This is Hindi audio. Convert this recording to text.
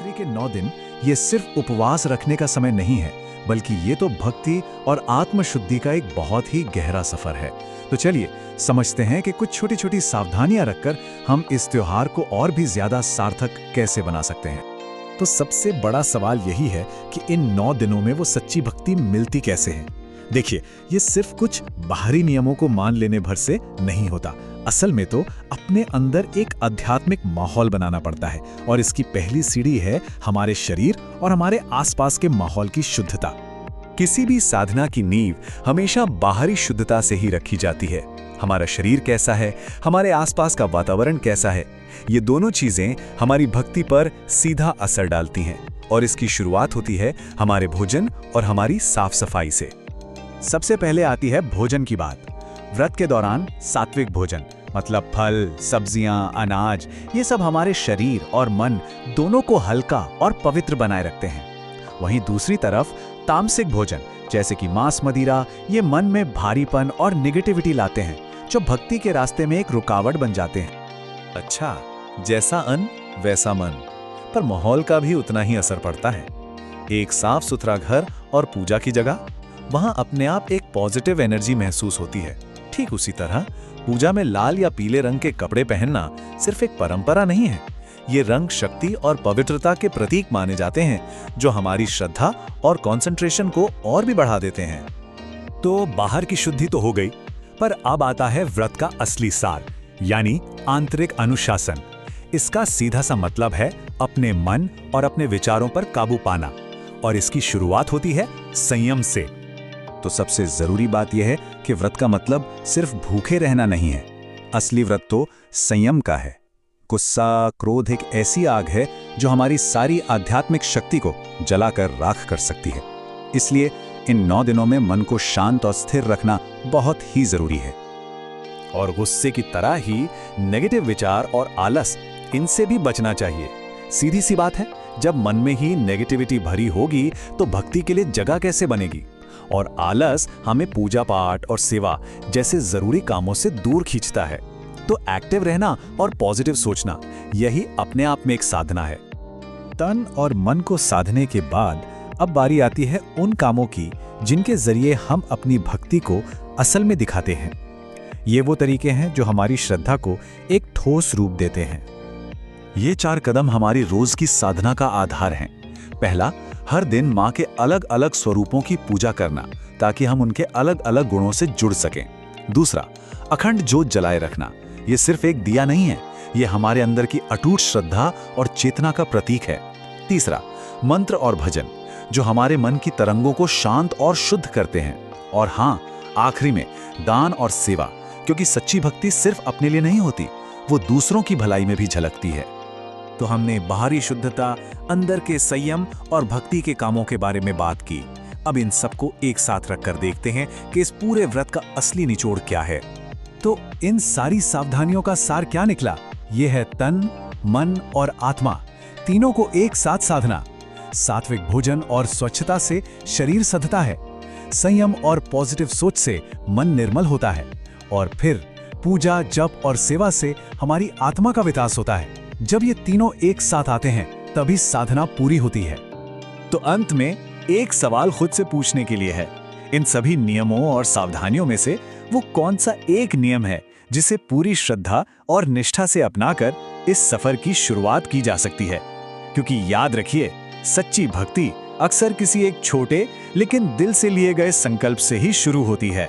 शिवरात्रि के 9 दिन ये सिर्फ उपवास रखने का समय नहीं है, बल्कि ये तो भक्ति और आत्मशुद्धि का एक बहुत ही गहरा सफर है। तो चलिए समझते हैं कि कुछ छोटी छोटी सावधानियां रखकर हम इस त्योहार को और भी ज्यादा सार्थक कैसे बना सकते हैं। तो सबसे बड़ा सवाल यही है कि इन 9 दिनों में वो सच्ची भक्ति मिलती कैसे है। देखिए, ये सिर्फ कुछ बाहरी नियमों को मान लेने भर से नहीं होता। असल में तो अपने अंदर एक आध्यात्मिक माहौल बनाना पड़ता है, और इसकी पहली सीढ़ी है हमारे शरीर और हमारे आसपास के माहौल की शुद्धता। किसी भी साधना की नींव हमेशा बाहरी शुद्धता से ही रखी जाती है। हमारा शरीर कैसा है, हमारे आसपास का वातावरण कैसा है, ये दोनों चीजें हमारी भक्ति पर सीधा असर डालती हैं, और इसकी शुरुआत होती है हमारे भोजन और हमारी साफ सफाई से। सबसे पहले आती है भोजन की बात। व्रत के दौरान सात्विक भोजन मतलब फल, सब्जियां, अनाज, ये सब हमारे शरीर और मन दोनों को हल्का और पवित्र बनाए रखते हैं। वहीं दूसरी तरफ तामसिक भोजन जैसे कि मांस, मदिरा, ये मन में भारीपन और नेगेटिविटी लाते हैं, जो भक्ति के रास्ते में एक रुकावट बन जाते हैं। अच्छा, जैसा अन्न वैसा मन, पर माहौल का भी उतना ही असर पड़ता है। एक साफ सुथरा घर और पूजा की जगह, वहां अपने आप एक पॉजिटिव एनर्जी महसूस होती है। ठीक उसी तरह पूजा में लाल या पीले रंग के कपड़े पहनना सिर्फ एक परंपरा नहीं है, ये रंग शक्ति और पवित्रता के प्रतीक माने जाते हैं, जो हमारी श्रद्धा और कंसंट्रेशन को और भी बढ़ा देते हैं। तो बाहर की शुद्धि तो हो गई, पर अब आता है व्रत का असली सार, यानी आंतरिक अनुशासन। इसका सीधा सा मतलब है अपने मन और अपने विचारों पर काबू पाना, और इसकी शुरुआत होती है संयम से। तो सबसे जरूरी बात यह है कि व्रत का मतलब सिर्फ भूखे रहना नहीं है। असली व्रत तो संयम का है। गुस्सा, क्रोध एक ऐसी आग है जो हमारी सारी आध्यात्मिक शक्ति को जलाकर राख कर सकती है। इसलिए इन 9 दिनों में मन को शांत और स्थिर रखना बहुत ही जरूरी है। और गुस्से की तरह ही नेगेटिव विचार और आलस, इनसे भी बचना चाहिए। सीधी सी बात है, जब मन में ही नेगेटिविटी भरी होगी तो भक्ति के लिए जगह कैसे बनेगी। और आलस हमें पूजा पाठ और सेवा जैसे जरूरी कामों से दूर खींचता है। तो एक्टिव रहना और पॉजिटिव सोचना, यही अपने आप में एक साधना है। तन और मन को साधने के बाद अब बारी आती है उन कामों की जिनके जरिए हम अपनी भक्ति को असल में दिखाते हैं। ये वो तरीके हैं जो हमारी श्रद्धा को एक ठोस रूप देते हैं। ये 4 कदम हमारी रोज की साधना का आधार हैं। पहला, हर दिन माँ के अलग अलग स्वरूपों की पूजा करना, ताकि हम उनके अलग अलग गुणों से जुड़ सकें। दूसरा, अखंड ज्योत जलाए रखना। ये सिर्फ एक दिया नहीं है, ये हमारे अंदर की अटूट श्रद्धा और चेतना का प्रतीक है। तीसरा, मंत्र और भजन, जो हमारे मन की तरंगों को शांत और शुद्ध करते हैं। और हाँ, आखिरी में दान और सेवा, क्योंकि सच्ची भक्ति सिर्फ अपने लिए नहीं होती, वो दूसरों की भलाई में भी झलकती है। तो हमने बाहरी शुद्धता, अंदर के संयम और भक्ति के कामों के बारे में बात की। अब इन सबको एक साथ रखकर देखते हैं कि इस पूरे व्रत का असली निचोड़ क्या है। तो इन सारी सावधानियों का सार क्या निकला? ये है तन, मन और आत्मा, तीनों को एक साथ साधना। सात्विक भोजन और स्वच्छता से शरीर सधता है, संयम और पॉजिटिव सोच से मन निर्मल होता है, और फिर पूजा, जप और सेवा से हमारी आत्मा का विकास होता है। जब ये तीनों एक साथ आते हैं, तभी साधना पूरी होती है। तो अंत में एक सवाल खुद से पूछने के लिए है, इन सभी नियमों और सावधानियों में से वो कौन सा एक नियम है जिसे पूरी श्रद्धा और निष्ठा से अपनाकर इस सफर की शुरुआत की जा सकती है? क्योंकि याद रखिए, सच्ची भक्ति अक्सर किसी एक छोटे लेकिन दिल से लिए गए संकल्प से ही शुरू होती है।